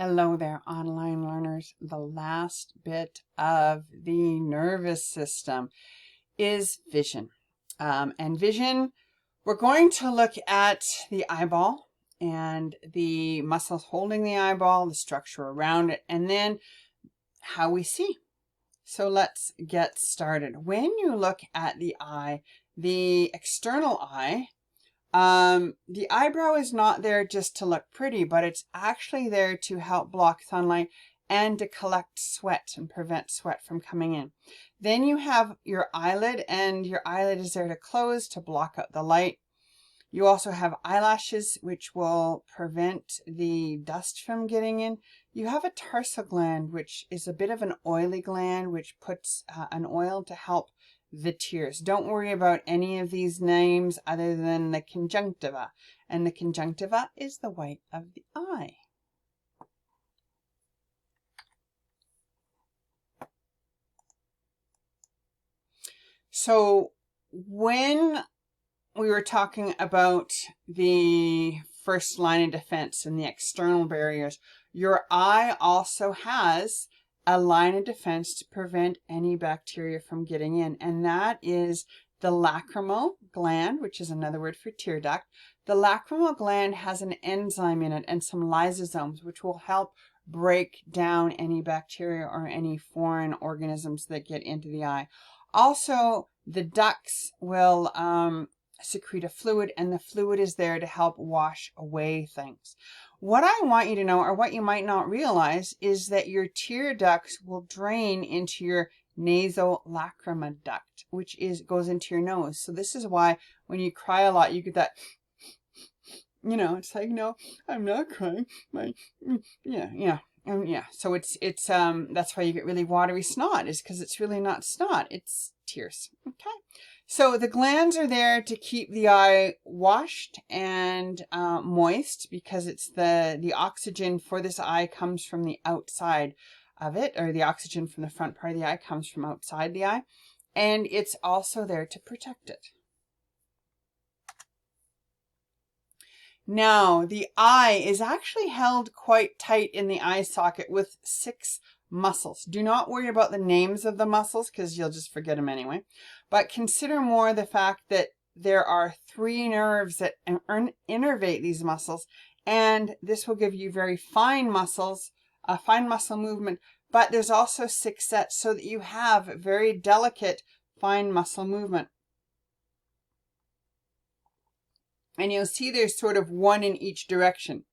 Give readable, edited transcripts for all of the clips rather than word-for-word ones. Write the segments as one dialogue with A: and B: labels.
A: Hello there, online learners. The last bit of the nervous system is vision. And vision, we're going to look at the eyeball and the muscles holding the eyeball, the structure around it, and then how we see. So let's get started. When you look at the eye, the external eye, the eyebrow is not there just to look pretty, but it's actually there to help block sunlight and to collect sweat and prevent sweat from coming in. Then you have your eyelid, and your eyelid is there to close to block out the light. You also have eyelashes, which will prevent the dust from getting in. You have a tarsal gland, which is a bit of an oily gland, which puts an oil to help the tears. Don't worry about any of these names other than the conjunctiva. And the conjunctiva is the white of the eye. So when we were talking about the first line of defense and the external barriers, your eye also has a line of defense to prevent any bacteria from getting in, and that is the lacrimal gland, which is another word for tear duct. The lacrimal gland has an enzyme in it and some lysosomes, which will help break down any bacteria or any foreign organisms that get into the eye. Also, the ducts will secrete a fluid, and the fluid is there to help wash away things. What I want you to know, or what you might not realize, is that your tear ducts will drain into your nasolacrimal duct, which goes into your nose. So this is why when you cry a lot, you get that, it's like, no, I'm not crying. Yeah. So it's that's why you get really watery snot, is because it's really not snot, it's tears. Okay. So the glands are there to keep the eye washed and moist, because it's the oxygen for this eye comes from the outside of it, or the oxygen from the front part of the eye comes from outside the eye, and it's also there to protect it. Now, the eye is actually held quite tight in the eye socket with 6 muscles. Do not worry about the names of the muscles, because you'll just forget them anyway. But consider more the fact that there are 3 nerves that innervate these muscles, and this will give you very fine muscles, a fine muscle movement, but there's also 6 sets so that you have very delicate fine muscle movement. And you'll see there's sort of 1 in each direction.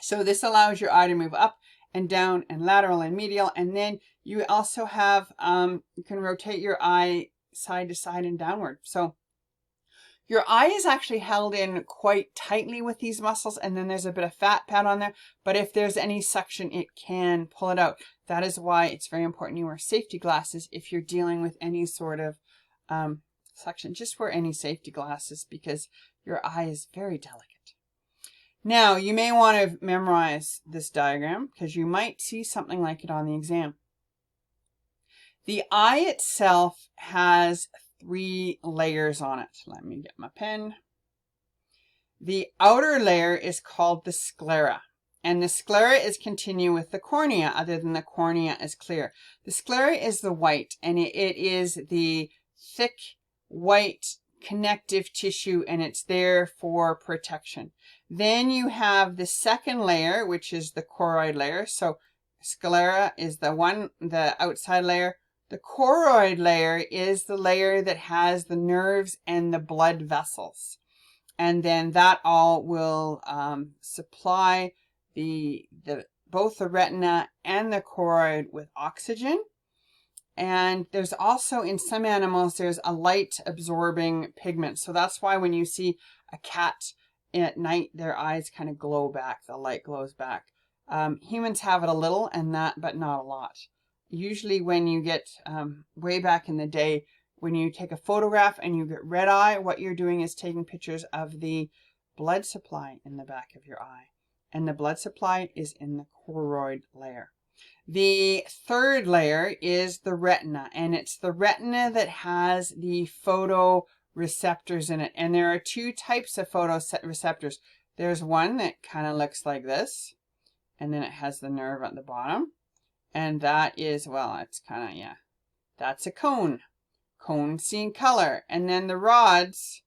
A: So this allows your eye to move up and down and lateral and medial. And then you also have, you can rotate your eye side to side and downward. So your eye is actually held in quite tightly with these muscles. And then there's a bit of fat pad on there. But if there's any suction, it can pull it out. That is why it's very important you wear safety glasses if you're dealing with any sort of suction. Just wear any safety glasses, because your eye is very delicate. Now, you may want to memorize this diagram, because you might see something like it on the exam. The eye itself has 3 layers on it. Let me get my pen. The outer layer is called the sclera, and the sclera is continuous with the cornea, other than the cornea is clear. The sclera is the white, and it is the thick white connective tissue, and it's there for protection. Then you have the second layer, which is the choroid layer. So sclera is the outside layer. The choroid layer is the layer that has the nerves and the blood vessels, and then that all will supply both the retina and the choroid with oxygen. And there's also, in some animals, there's a light absorbing pigment. So that's why when you see a cat at night, their eyes kind of glow back. The light glows back. Humans have it a little, but not a lot. Usually when you get way back in the day, when you take a photograph and you get red eye, what you're doing is taking pictures of the blood supply in the back of your eye. And the blood supply is in the choroid layer. The third layer is the retina, and it's the retina that has the photoreceptors in it. And there are 2 types of photoreceptors. There's one that kind of looks like this, and then it has the nerve at the bottom. And that is, well, it's kind of, yeah, that's a cone. Cones see color. And then the rods,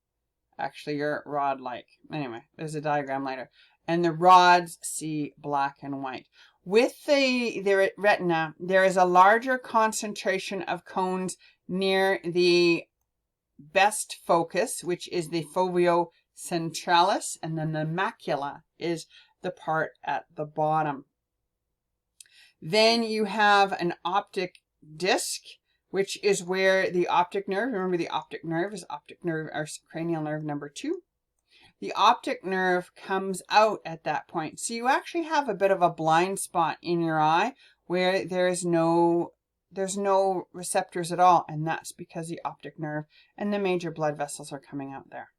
A: actually you're rod-like. Anyway, there's a diagram later. And the rods see black and white. With the retina, there is a larger concentration of cones near the best focus, which is the foveo centralis, and then the macula is the part at the bottom. Then you have an optic disc, which is where the optic nerve, remember the optic nerve is optic nerve or cranial nerve number 2. The optic nerve comes out at that point. So you actually have a bit of a blind spot in your eye where there's no receptors at all, and that's because the optic nerve and the major blood vessels are coming out there.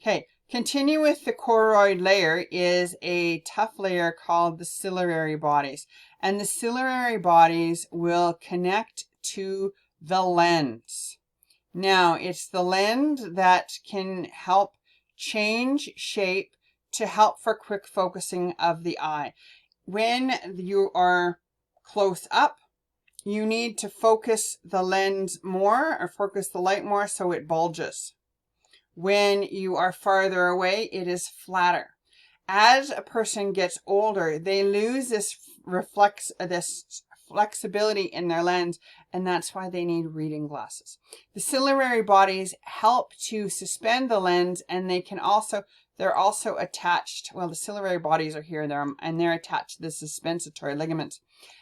A: Okay, continue with the choroid layer is a tough layer called the ciliary bodies. And the ciliary bodies will connect to the lens. Now, it's the lens that can help change shape to help for quick focusing of the eye. When you are close up, you need to focus the lens more or focus the light more so it bulges. When you are farther away, it is flatter. As a person gets older, they lose this flexibility in their lens, and that's why they need reading glasses. The ciliary bodies help to suspend the lens, and they're also attached, well, the ciliary bodies are here, and they're attached to the suspensory ligaments,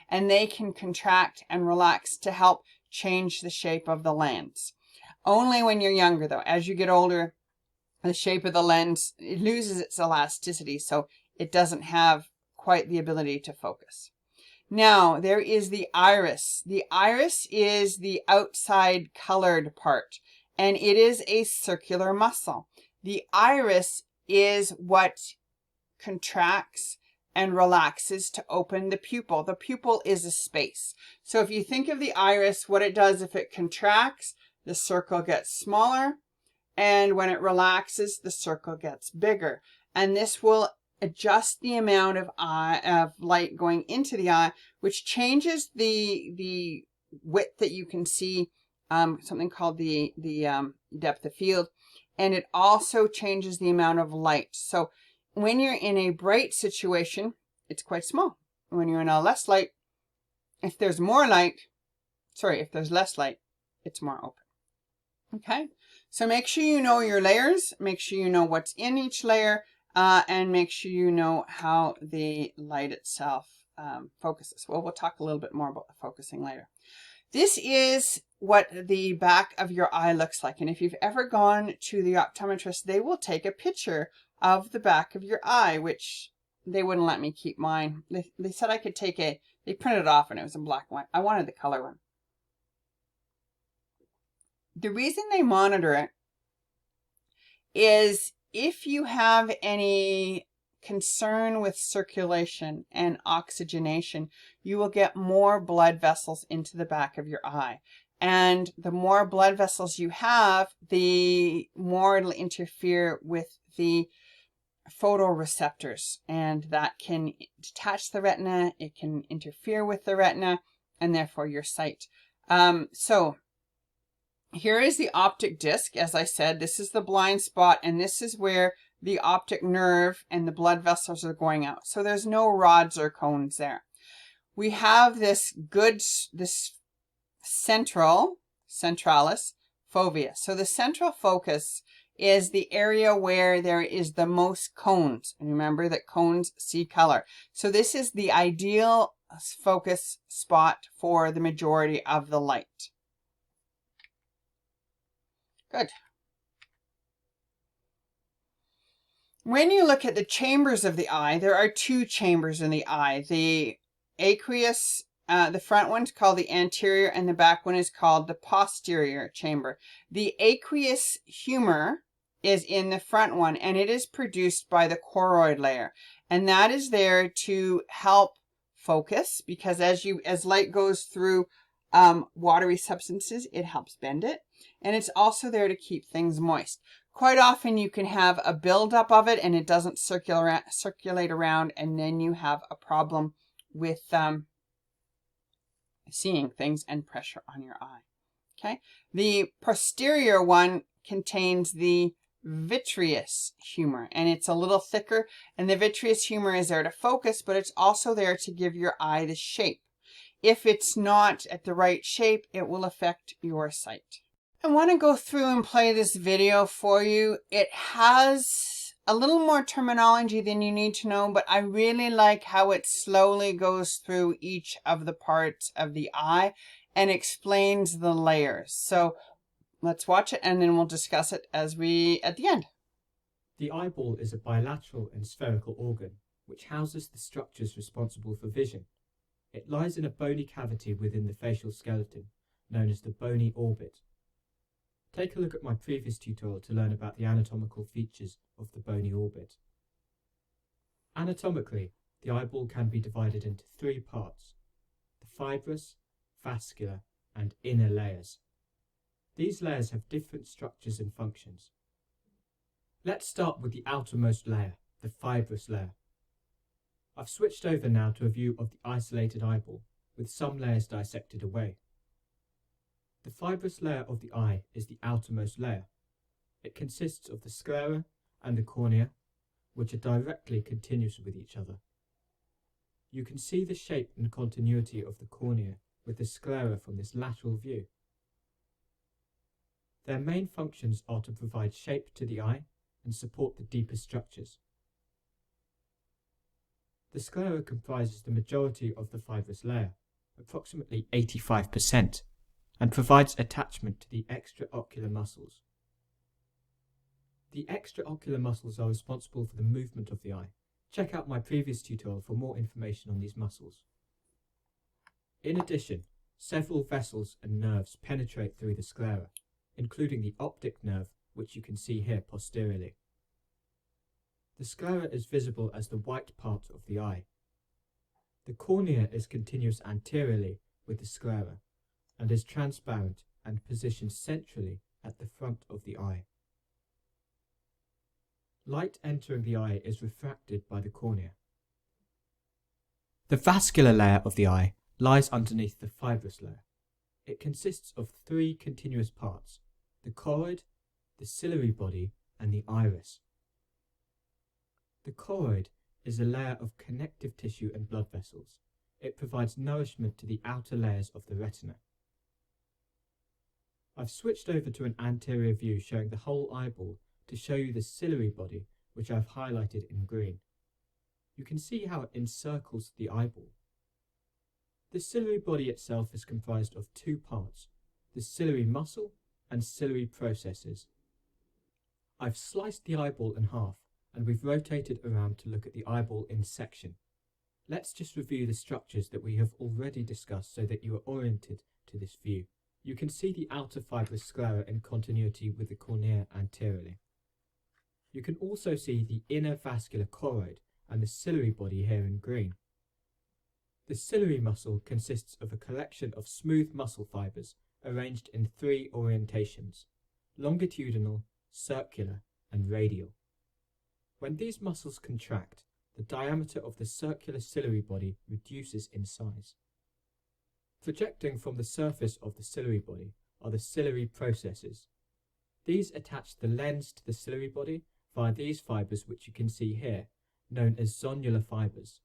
A: and they can contract and relax to help change the shape of the lens. Only when you're younger, though. As you get older, the shape of the lens, it loses its elasticity, so it doesn't have quite the ability to focus. Now, there is the iris. The iris is the outside colored part, and it is a circular muscle. The iris is what contracts and relaxes to open the pupil. The pupil is a space. So if you think of the iris, what it does, if it contracts, the circle gets smaller, and when it relaxes, the circle gets bigger. And this will adjust the amount of light going into the eye, which changes the width that you can see, something called the depth of field, and it also changes the amount of light. So when you're in a bright situation, it's quite small. When you're in a less light, if there's less light, it's more open. Okay, so make sure you know your layers, make sure you know what's in each layer, and make sure you know how the light itself focuses. Well, we'll talk a little bit more about the focusing later. This is what the back of your eye looks like. And if you've ever gone to the optometrist, they will take a picture of the back of your eye, which they wouldn't let me keep mine. They said I could take they printed it off and it was in black and white. I wanted the color one. The reason they monitor it is if you have any concern with circulation and oxygenation, you will get more blood vessels into the back of your eye. And the more blood vessels you have, the more it'll interfere with the photoreceptors, and that can detach the retina, it can interfere with the retina, and therefore your sight. So here is the optic disc. As I said, this is the blind spot, and this is where the optic nerve and the blood vessels are going out. So there's no rods or cones there. We have this centralis fovea. So the central focus is the area where there is the most cones. And remember that cones see color. So this is the ideal focus spot for the majority of the light. Good. When you look at the chambers of the eye, there are two chambers in the eye. The aqueous, the front one's called the anterior, and the back one is called the posterior chamber. The aqueous humor is in the front one, and it is produced by the choroid layer. And that is there to help focus, because as light goes through watery substances, it helps bend it. And it's also there to keep things moist. quite often you can have a buildup of it and it doesn't circulate around, and then you have a problem with seeing things and pressure on your eye. Okay, the posterior one contains the vitreous humor, and it's a little thicker, and the vitreous humor is there to focus, but it's also there to give your eye the shape. If it's not at the right shape, it will affect your sight. I want to go through and play this video for you. It has a little more terminology than you need to know, but I really like how it slowly goes through each of the parts of the eye and explains the layers. So let's watch it and then we'll discuss it at the end.
B: The eyeball is a bilateral and spherical organ which houses the structures responsible for vision. It lies in a bony cavity within the facial skeleton, known as the bony orbit. Take a look at my previous tutorial to learn about the anatomical features of the bony orbit. Anatomically, the eyeball can be divided into three parts: the fibrous, vascular, and inner layers. These layers have different structures and functions. Let's start with the outermost layer, the fibrous layer. I've switched over now to a view of the isolated eyeball, with some layers dissected away. The fibrous layer of the eye is the outermost layer. It consists of the sclera and the cornea, which are directly continuous with each other. You can see the shape and continuity of the cornea with the sclera from this lateral view. Their main functions are to provide shape to the eye and support the deeper structures. The sclera comprises the majority of the fibrous layer, approximately 85%, and provides attachment to the extraocular muscles. The extraocular muscles are responsible for the movement of the eye. Check out my previous tutorial for more information on these muscles. In addition, several vessels and nerves penetrate through the sclera, including the optic nerve, which you can see here posteriorly. The sclera is visible as the white part of the eye. The cornea is continuous anteriorly with the sclera and is transparent and positioned centrally at the front of the eye. Light entering the eye is refracted by the cornea. The vascular layer of the eye lies underneath the fibrous layer. It consists of three continuous parts: the choroid, the ciliary body, and the iris. The choroid is a layer of connective tissue and blood vessels. It provides nourishment to the outer layers of the retina. I've switched over to an anterior view showing the whole eyeball to show you the ciliary body, which I've highlighted in green. You can see how it encircles the eyeball. The ciliary body itself is comprised of two parts: the ciliary muscle and ciliary processes. I've sliced the eyeball in half, and we've rotated around to look at the eyeball in section. Let's just review the structures that we have already discussed so that you are oriented to this view. You can see the outer fibrous sclera in continuity with the cornea anteriorly. You can also see the inner vascular choroid and the ciliary body here in green. The ciliary muscle consists of a collection of smooth muscle fibers arranged in three orientations: longitudinal, circular, and radial. When these muscles contract, the diameter of the circular ciliary body reduces in size. Projecting from the surface of the ciliary body are the ciliary processes. These attach the lens to the ciliary body via these fibers, which you can see here, known as zonular fibers.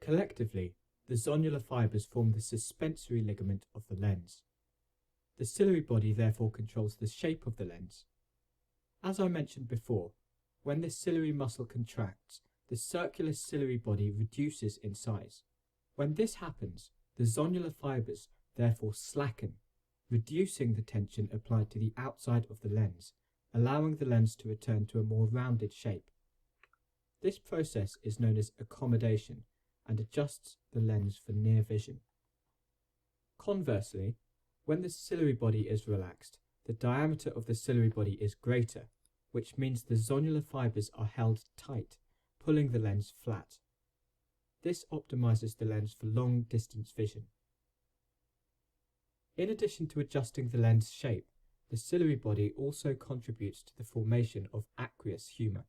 B: Collectively, the zonular fibers form the suspensory ligament of the lens. The ciliary body therefore controls the shape of the lens. As I mentioned before, when the ciliary muscle contracts, the circular ciliary body reduces in size. When this happens, the zonular fibers therefore slacken, reducing the tension applied to the outside of the lens, allowing the lens to return to a more rounded shape. This process is known as accommodation and adjusts the lens for near vision. Conversely, when the ciliary body is relaxed, the diameter of the ciliary body is greater, which means the zonular fibers are held tight, pulling the lens flat. This optimizes the lens for long-distance vision. In addition to adjusting the lens shape, The ciliary body also contributes to the formation of aqueous humour.